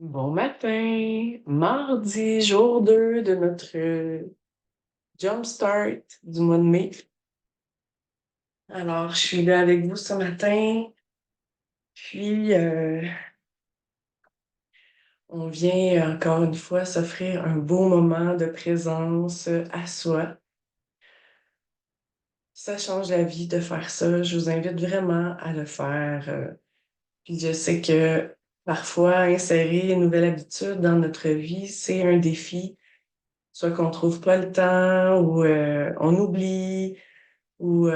Bon matin, mardi, jour 2 de notre jump start du mois de mai. Alors, je suis là avec vous ce matin, puis on vient encore une fois s'offrir un beau moment de présence à soi. Ça change la vie de faire ça. Je vous invite vraiment à le faire. Puis je sais que parfois, insérer une nouvelle habitude dans notre vie, c'est un défi. Soit qu'on trouve pas le temps ou on oublie ou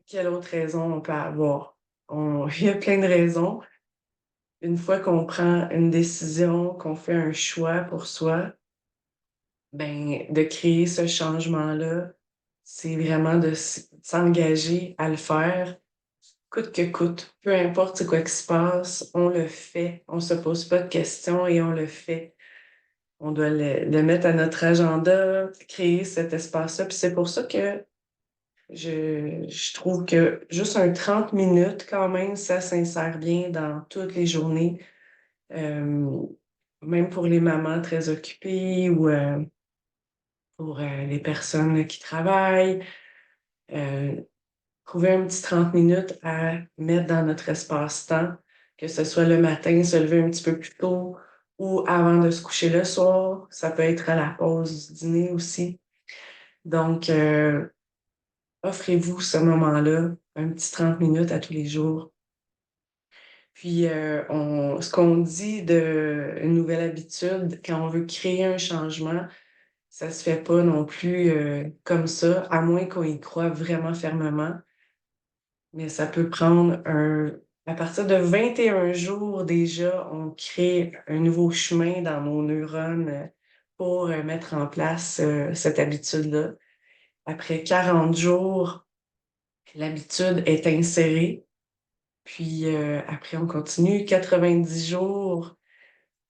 quelle autre raison on peut avoir. Il y a plein de raisons. Une fois qu'on prend une décision, qu'on fait un choix pour soi, ben, de créer ce changement-là, c'est vraiment de s'engager à le faire, coûte que coûte. Peu importe c'est quoi qui se passe, on le fait. On se pose pas de questions et on le fait. On doit le mettre à notre agenda, créer cet espace-là. Puis c'est pour ça que je trouve que juste un 30 minutes, quand même, ça s'insère bien dans toutes les journées. Euh, Même pour les mamans très occupées ou pour les personnes qui travaillent. Euh, Trouver un petit 30 minutes à mettre dans notre espace-temps, que ce soit le matin, se lever un petit peu plus tôt ou avant de se coucher le soir. Ça peut être à la pause du dîner aussi. Donc, offrez-vous ce moment-là, un petit 30 minutes à tous les jours. Puis, ce qu'on dit d'une nouvelle habitude, quand on veut créer un changement, ça se fait pas non plus comme ça, à moins qu'on y croit vraiment fermement. Mais ça peut prendre À partir de 21 jours déjà, on crée un nouveau chemin dans nos neurones pour mettre en place cette habitude-là. Après 40 jours, l'habitude est insérée. Puis après, on continue. 90 jours,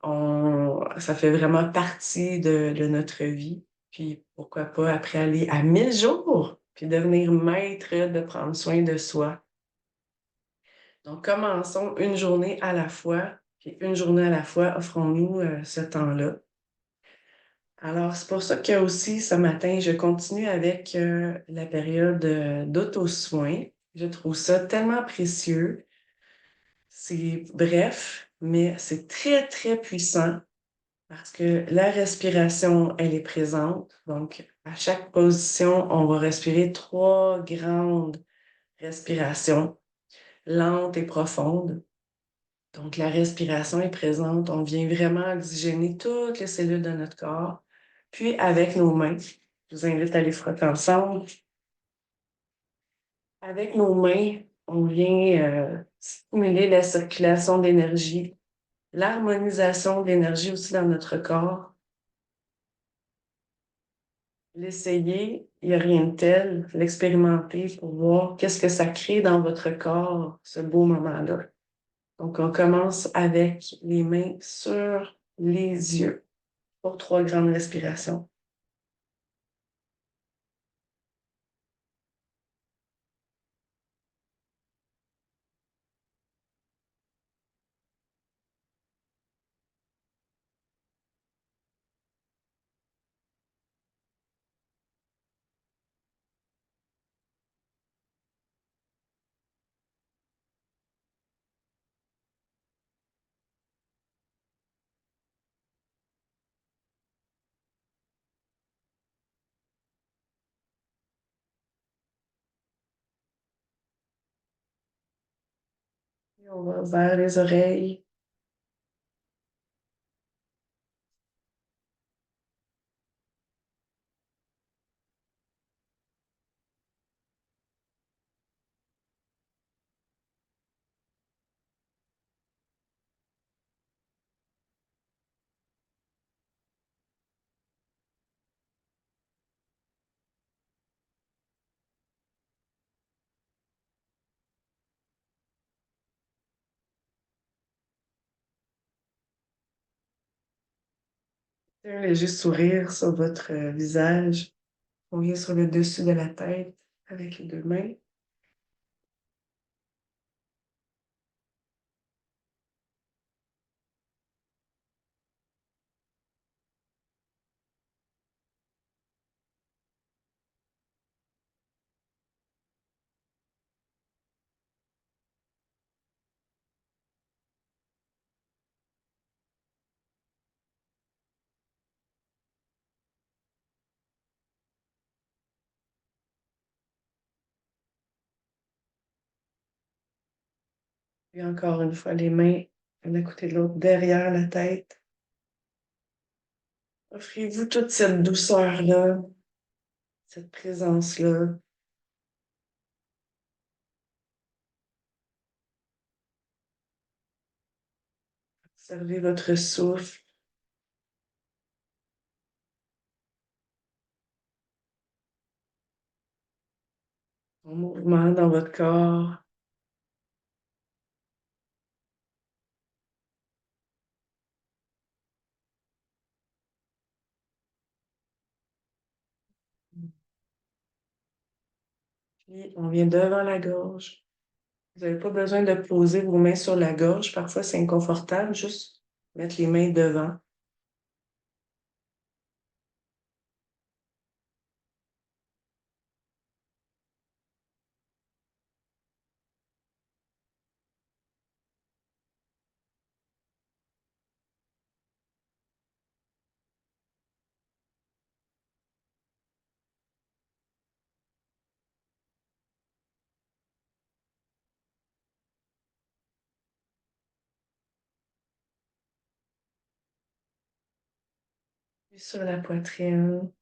ça fait vraiment partie de notre vie. Puis pourquoi pas après aller à 1000 jours, puis devenir maître de prendre soin de soi. Donc, commençons une journée à la fois, puis une journée à la fois, offrons-nous ce temps-là. Alors, c'est pour ça que aussi ce matin, je continue avec la période d'auto-soin. Je trouve ça tellement précieux. C'est bref, mais c'est très, très puissant parce que la respiration, elle est présente. Donc, à chaque position, on va respirer 3 grandes respirations, lentes et profondes. Donc, la respiration est présente. On vient vraiment oxygéner toutes les cellules de notre corps. Puis, avec nos mains, je vous invite à les frotter ensemble. Avec nos mains, on vient stimuler la circulation d'énergie, l'harmonisation d'énergie aussi dans notre corps. L'essayer, il n'y a rien de tel. L'expérimenter pour voir qu'est-ce que ça crée dans votre corps, ce beau moment-là. Donc, on commence avec les mains sur les yeux pour 3 grandes respirations. Et on va vers les oreilles. Un léger sourire sur votre visage. On vient sur le dessus de la tête avec les 2 mains. Puis encore une fois, les mains l'une à côté de l'autre derrière la tête. Offrez-vous toute cette douceur-là, cette présence-là. Observez votre souffle, en mouvement dans votre corps. Puis on vient devant la gorge. Vous n'avez pas besoin de poser vos mains sur la gorge. Parfois, c'est inconfortable, juste mettre les mains devant. Puis sur la poitrine.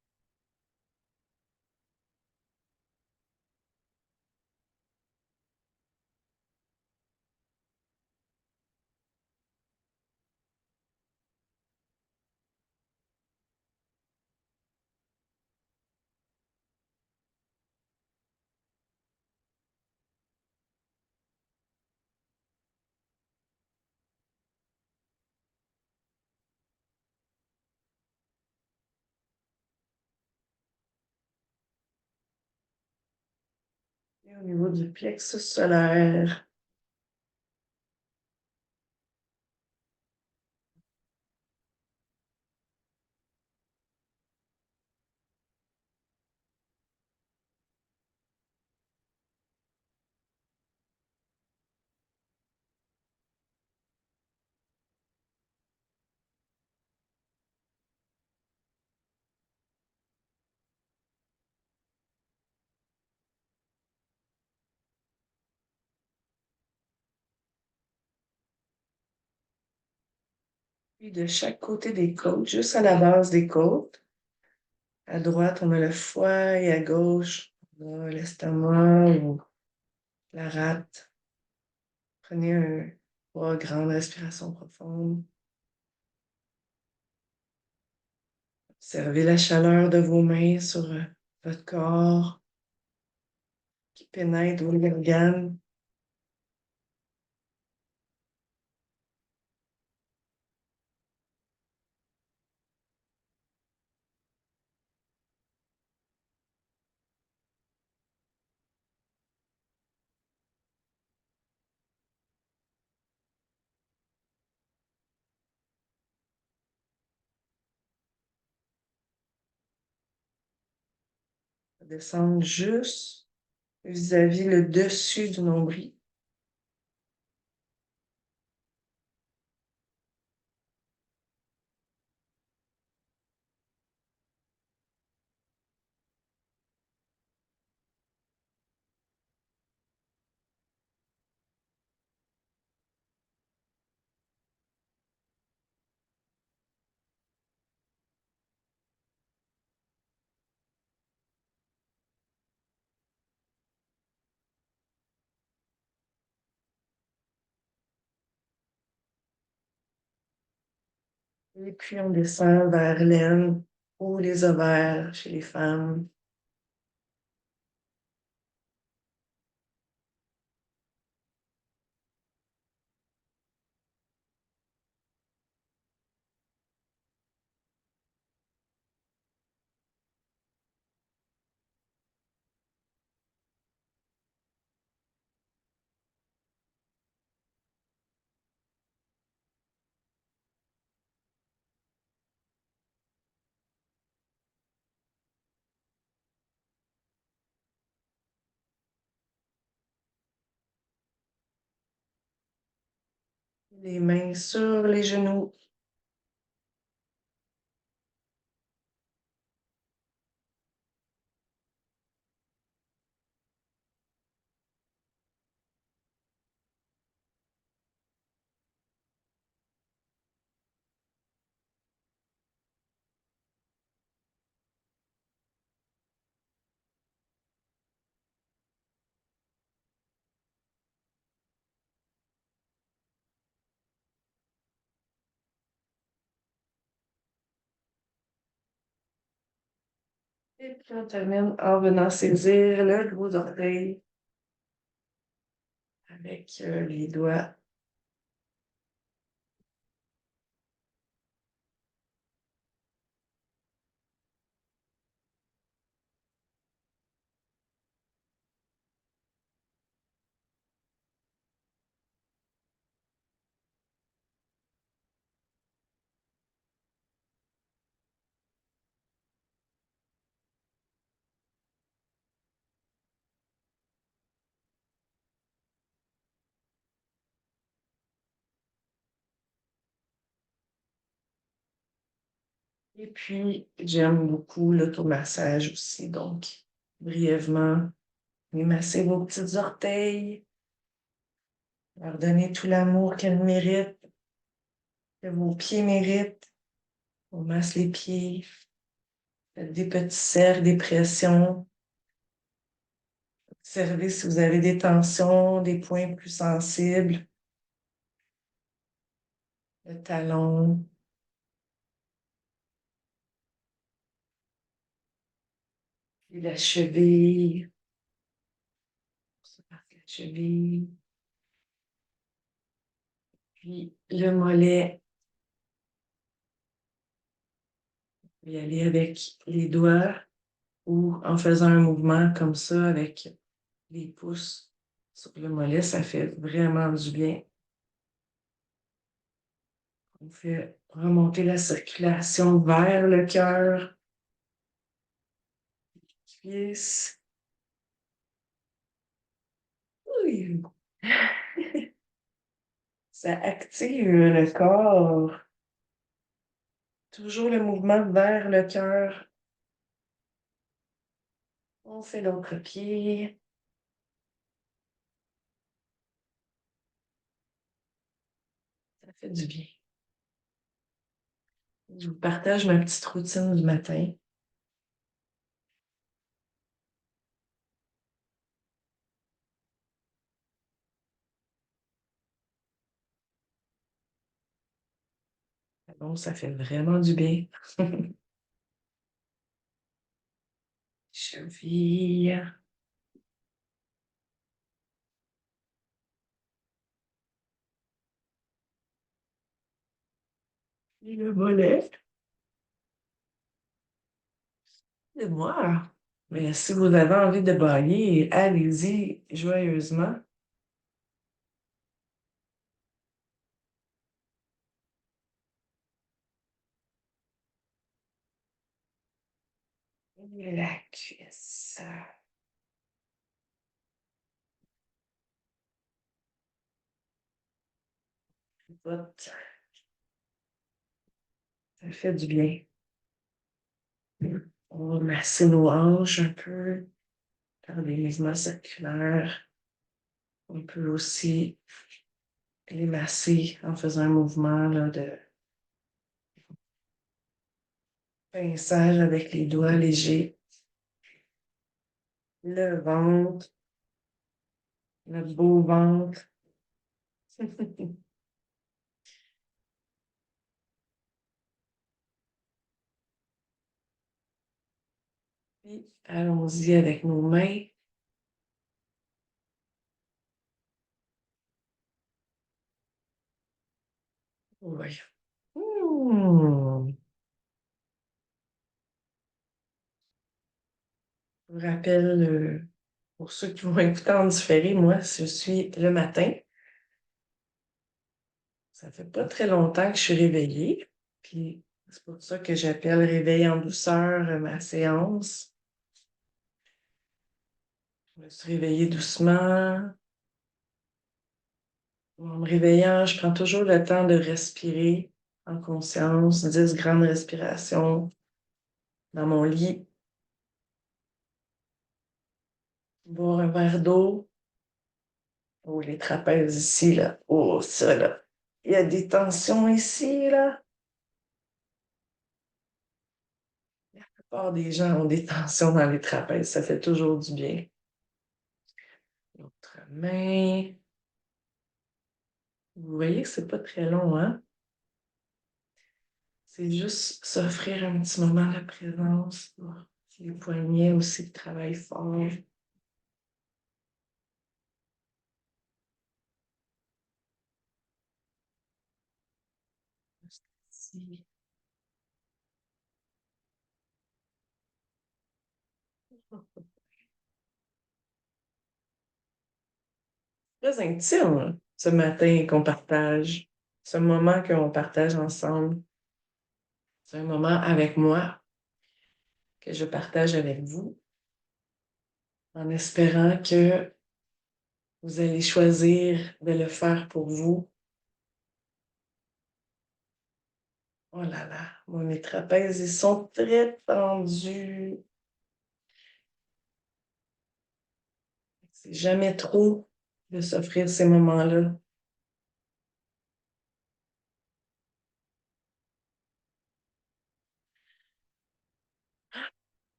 Et au niveau du plexus solaire, puis de chaque côté des côtes, juste à la base des côtes. À droite, on a le foie et à gauche, on a l'estomac ou la rate. Prenez 3 grandes respirations profondes. Observez la chaleur de vos mains sur votre corps qui pénètre vos organes. Descendre juste vis-à-vis le dessus du nombril. Et puis on descend vers l'aine ou les ovaires chez les femmes. Les mains sur les genoux. Et puis on termine en venant saisir le gros orteil avec les doigts. Et puis, j'aime beaucoup l'automassage aussi. Donc, brièvement, venez masser vos petits orteils, leur donner tout l'amour qu'elles méritent, que vos pieds méritent. On masse les pieds, faites des petits cercles, des pressions. Observez si vous avez des tensions, des points plus sensibles, le talon, puis la cheville, la cheville, puis le mollet. Vous y aller avec les doigts ou en faisant un mouvement comme ça avec les pouces sur le mollet, ça fait vraiment du bien. On fait remonter la circulation vers le cœur, cuisse. Oui. Ça active le corps. Toujours le mouvement vers le cœur. On fait l'autre pied. Ça fait du bien. Je vous partage ma petite routine du matin. Donc, ça fait vraiment du bien. Cheville. Et le mollet. C'est moi. Mais si vous avez envie de bailler, allez-y joyeusement. Et la cuisse. Hop, ça fait du bien. On va masser nos hanches un peu, faire des mouvements circulaires. On peut aussi les masser en faisant un mouvement là, de pinçage avec les doigts légers. Le ventre, le beau ventre. Puis, allons-y avec nos mains. Oui. Je vous rappelle, pour ceux qui vont écouter en différé, moi, je suis le matin. Ça fait pas très longtemps que je suis réveillée. Puis c'est pour ça que j'appelle réveil en douceur ma séance. Je me suis réveillée doucement. En me réveillant, je prends toujours le temps de respirer en conscience, 10 grandes respirations dans mon lit. Boire un verre d'eau. Oh, les trapèzes ici, là. Oh, ça, là. Il y a des tensions ici, là. La plupart des gens ont des tensions dans les trapèzes. Ça fait toujours du bien. L'autre main. Vous voyez que c'est pas très long, hein? C'est juste s'offrir un petit moment de présence. Les poignets aussi qui travaillent fort. Ici. Très intime, ce matin qu'on partage, ce moment qu'on partage ensemble. C'est un moment avec moi que je partage avec vous en espérant que vous allez choisir de le faire pour vous. Oh là là, moi, mes trapèzes, ils sont très tendus. C'est jamais trop de s'offrir ces moments-là.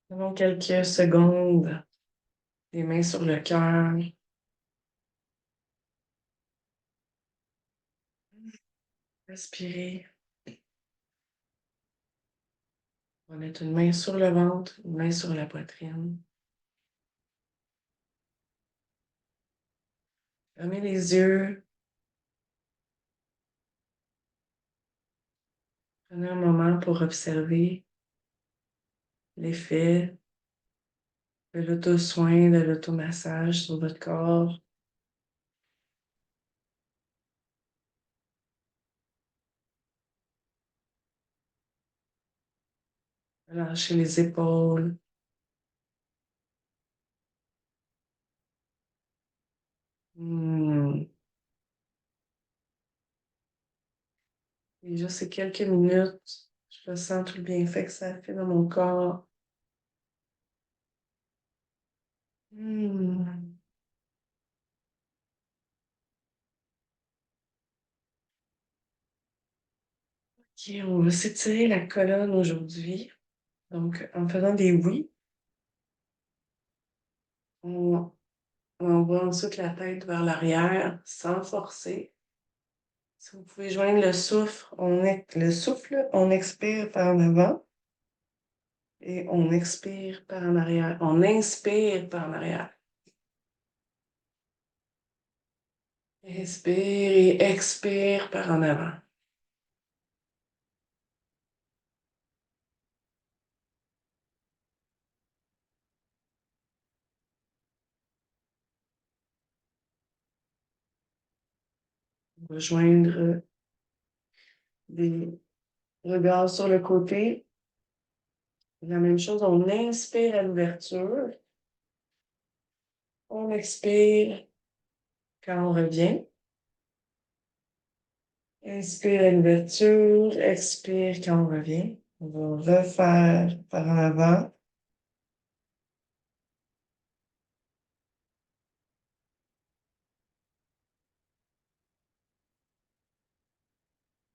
Prenons quelques secondes, les mains sur le cœur. Respirez. On va mettre une main sur le ventre, une main sur la poitrine. Fermez les yeux. Prenez un moment pour observer l'effet de l'auto-soin, de l'automassage sur votre corps. Relâchez les épaules. Hmm. Et juste ces quelques minutes, je ressens tout le bienfait que ça fait dans mon corps. Hmm. Ok, on va s'étirer la colonne aujourd'hui. Donc, en faisant des oui, on envoie ensuite la tête vers l'arrière sans forcer. Si vous pouvez joindre le souffle, on expire par en avant et on expire par en arrière. On inspire par en arrière. Inspire et expire par en avant. On va joindre des regards sur le côté. La même chose, on inspire à l'ouverture. On expire quand on revient. Inspire à l'ouverture, expire quand on revient. On va refaire par en avant.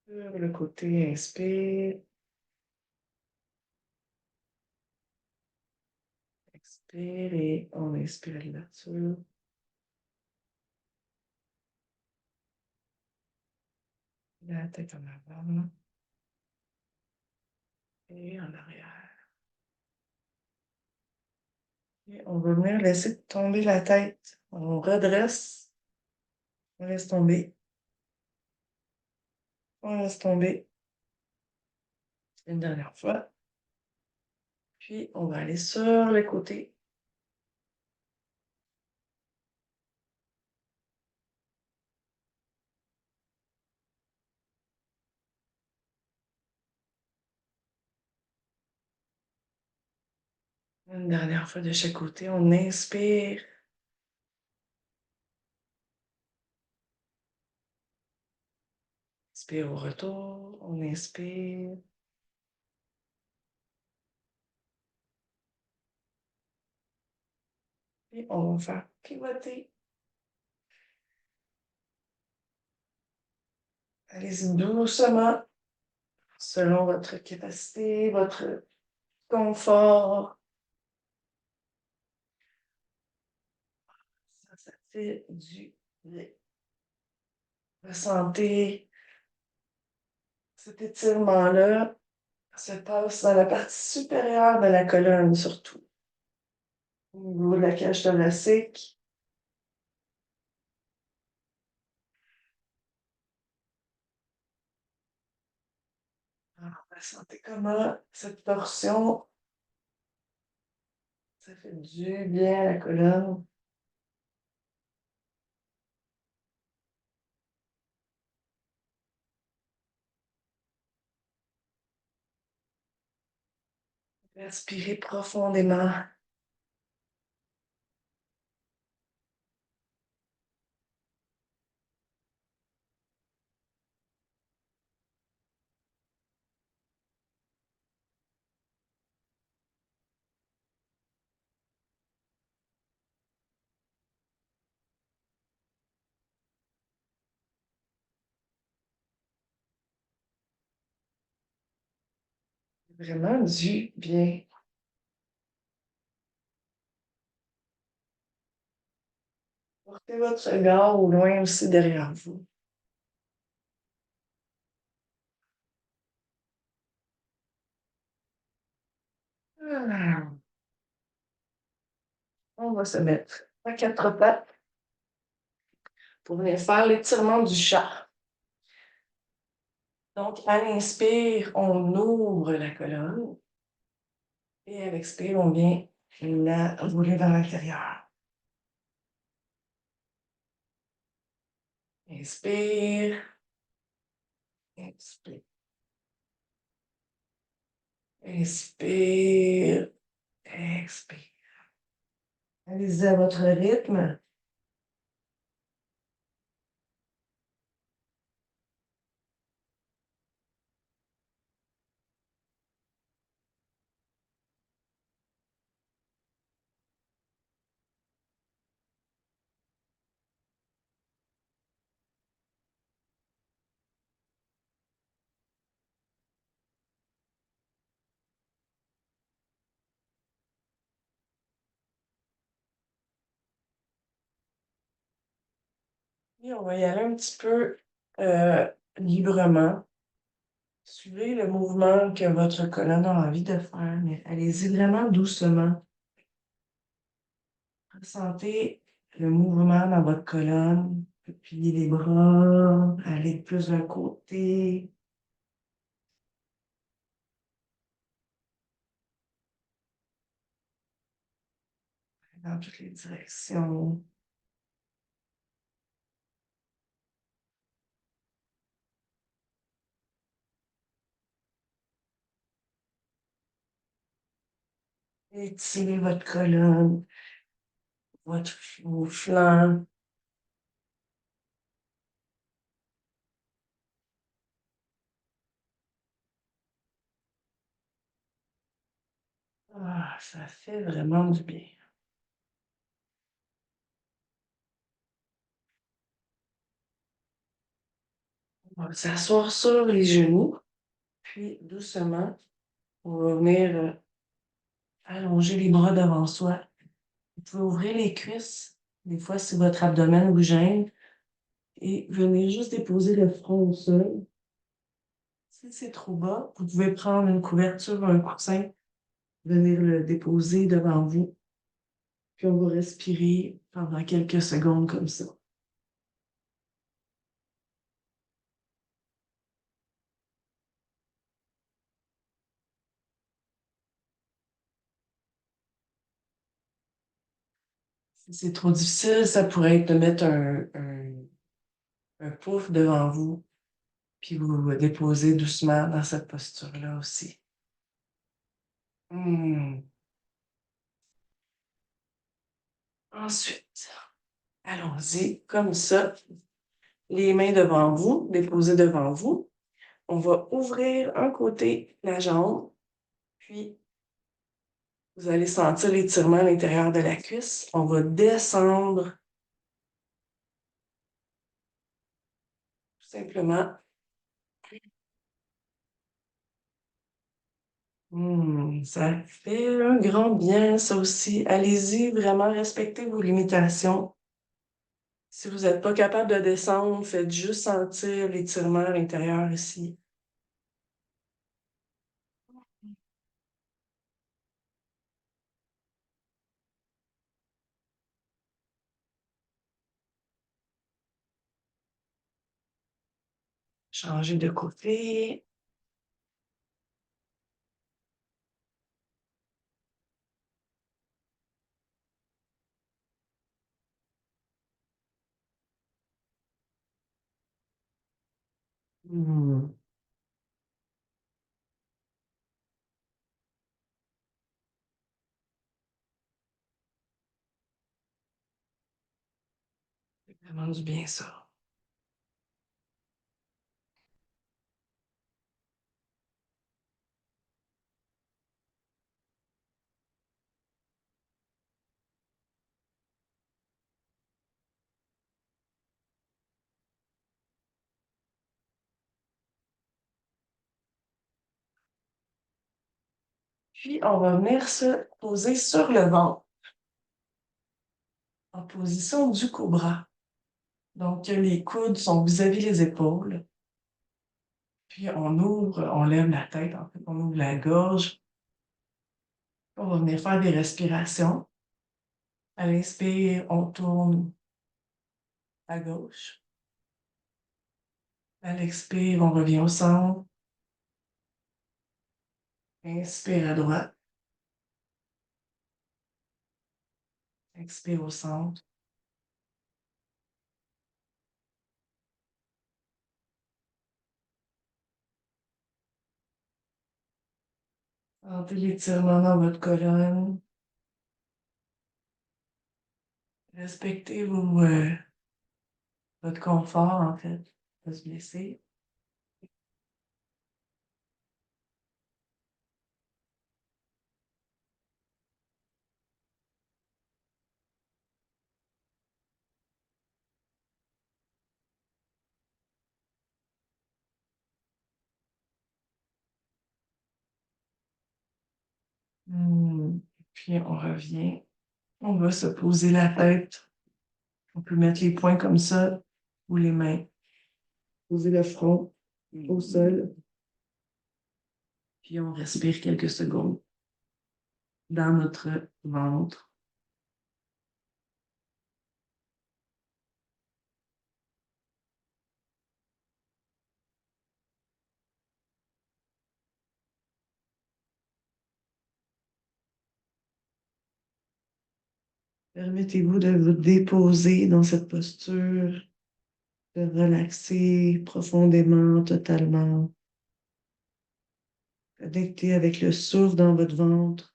Sur le côté, inspire, expire et on inspire à l'ouverture. La tête en avant et en arrière. Et on va venir laisser tomber la tête. On redresse, on laisse tomber, on laisse tomber. Une dernière fois. Puis on va aller sur le côté. Une dernière fois de chaque côté. On inspire. Inspire au retour. On inspire. Et on va faire pivoter. Allez-y doucement, selon votre capacité, votre confort. Ça fait du bien. Ressentez cet étirement-là se passe dans la partie supérieure de la colonne, surtout. Au niveau de la cage thoracique. Alors, ressentez comment cette torsion, ça fait du bien à la colonne. Respirez profondément. Vraiment du bien. Portez votre regard au loin aussi derrière vous. Ah. On va se mettre à quatre pattes pour venir faire l'étirement du chat. Donc, à l'inspire, on ouvre la colonne et à l'expire, on vient la rouler vers l'intérieur. Inspire, expire, inspire, expire. Allez-y à votre rythme. Et on va y aller un petit peu librement. Suivez le mouvement que votre colonne a envie de faire, mais allez-y vraiment doucement. Ressentez le mouvement dans votre colonne. Pliez les bras, allez plus d'un côté, dans toutes les directions. Étirez votre colonne, vos flancs. Ah, ça fait vraiment du bien. On va s'asseoir sur les genoux, puis doucement, on va venir allonger les bras devant soi. Vous pouvez ouvrir les cuisses, des fois si votre abdomen vous gêne, et venir juste déposer le front au sol. Si c'est trop bas, vous pouvez prendre une couverture ou un coussin, venir le déposer devant vous, puis on va respirer pendant quelques secondes comme ça. Si c'est trop difficile, ça pourrait être de mettre un pouf devant vous, puis vous vous déposez doucement dans cette posture-là aussi. Hmm. Ensuite, allons-y comme ça, les mains devant vous, déposées devant vous. On va ouvrir un côté la jambe, puis vous allez sentir l'étirement à l'intérieur de la cuisse. On va descendre tout simplement. Ça fait un grand bien, ça aussi. Allez-y, vraiment respectez vos limitations. Si vous n'êtes pas capable de descendre, faites juste sentir l'étirement à l'intérieur ici. Changer de côté. Hmm, c'est vraiment du bien, ça. Puis, on va venir se poser sur le ventre en position du cobra. Donc, les coudes sont vis-à-vis les épaules. Puis, on ouvre, on lève la tête, en fait, on ouvre la gorge. On va venir faire des respirations. À l'inspire, on tourne à gauche. À l'expire, on revient au centre. Inspire à droite. Expire au centre. Sentez l'étirement dans votre colonne. Respectez votre confort, en fait, de se blesser. Hmm. Puis on revient. On va se poser la tête. On peut mettre les poings comme ça ou les mains. Poser le front au sol. Puis on respire quelques secondes dans notre ventre. Permettez-vous de vous déposer dans cette posture, de relaxer profondément, totalement, connecter avec le souffle dans votre ventre.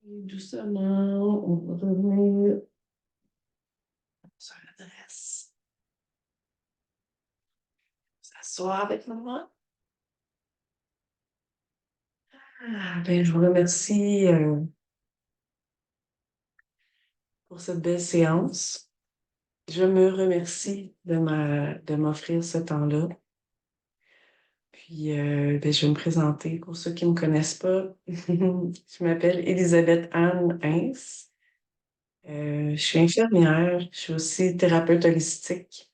Et doucement, on va revenir sur l'adresse. S'asseoir avec moi. Ben, je vous remercie pour cette belle séance. Je me remercie de m'offrir ce temps-là. Puis, ben, je vais me présenter pour ceux qui ne me connaissent pas. Je m'appelle Elisabeth Anne Hins. Je suis infirmière. Je suis aussi thérapeute holistique,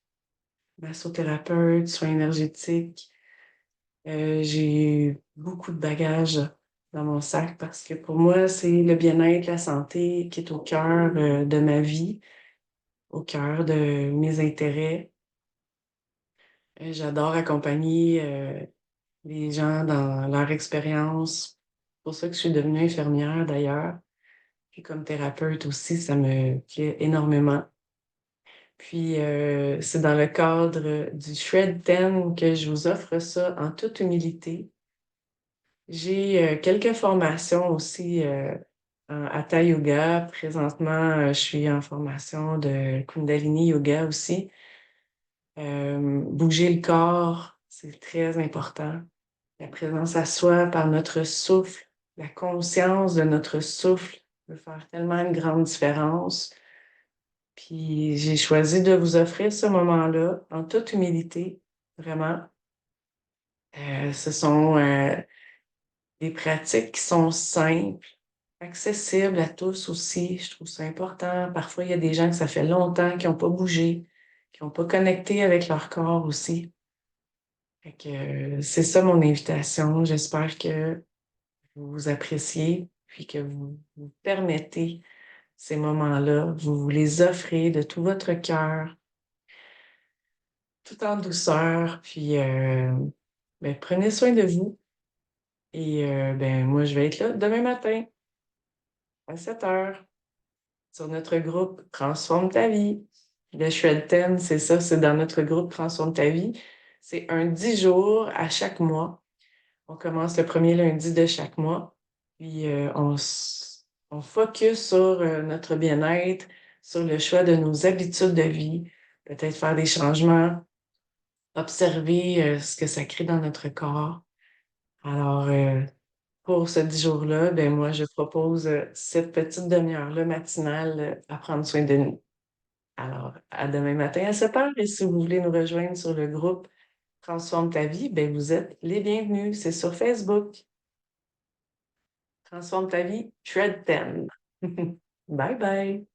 massothérapeute, soins énergétiques. J'ai beaucoup de bagages dans mon sac parce que pour moi, c'est le bien-être, la santé qui est au cœur de ma vie, au cœur de mes intérêts. J'adore accompagner les gens dans leur expérience. C'est pour ça que je suis devenue infirmière d'ailleurs. Puis comme thérapeute aussi, ça me plaît énormément. Puis c'est dans le cadre du Shred 10 que je vous offre ça en toute humilité. J'ai quelques formations aussi en Hatha Yoga. Présentement, je suis en formation de Kundalini Yoga aussi. Bouger le corps, c'est très important. La présence à soi par notre souffle, la conscience de notre souffle peut faire tellement une grande différence. Puis j'ai choisi de vous offrir ce moment-là en toute humilité, vraiment. Ce sont des pratiques qui sont simples, accessibles à tous aussi. Je trouve ça important. Parfois, il y a des gens que ça fait longtemps qui n'ont pas bougé, qui n'ont pas connecté avec leur corps aussi. Fait que, c'est ça mon invitation. J'espère que vous appréciez, puis que vous vous permettez ces moments-là, vous vous les offrez de tout votre cœur, tout en douceur, puis ben, prenez soin de vous. Et ben, moi, je vais être là demain matin à 7 heures sur notre groupe Transforme ta vie. Le Shred 10, c'est ça, c'est dans notre groupe Transforme ta vie. C'est un 10 jours à chaque mois. On commence le premier lundi de chaque mois. Puis on focus sur notre bien-être, sur le choix de nos habitudes de vie, peut-être faire des changements, observer ce que ça crée dans notre corps. Alors, pour ce 10 jours-là, ben moi, je propose cette petite demi-heure-là matinale à prendre soin de nous. Alors, à demain matin à 7 heures. Et si vous voulez nous rejoindre sur le groupe Transforme ta vie, ben vous êtes les bienvenus. C'est sur Facebook. Transforme ta vie, Shred 10. Bye bye.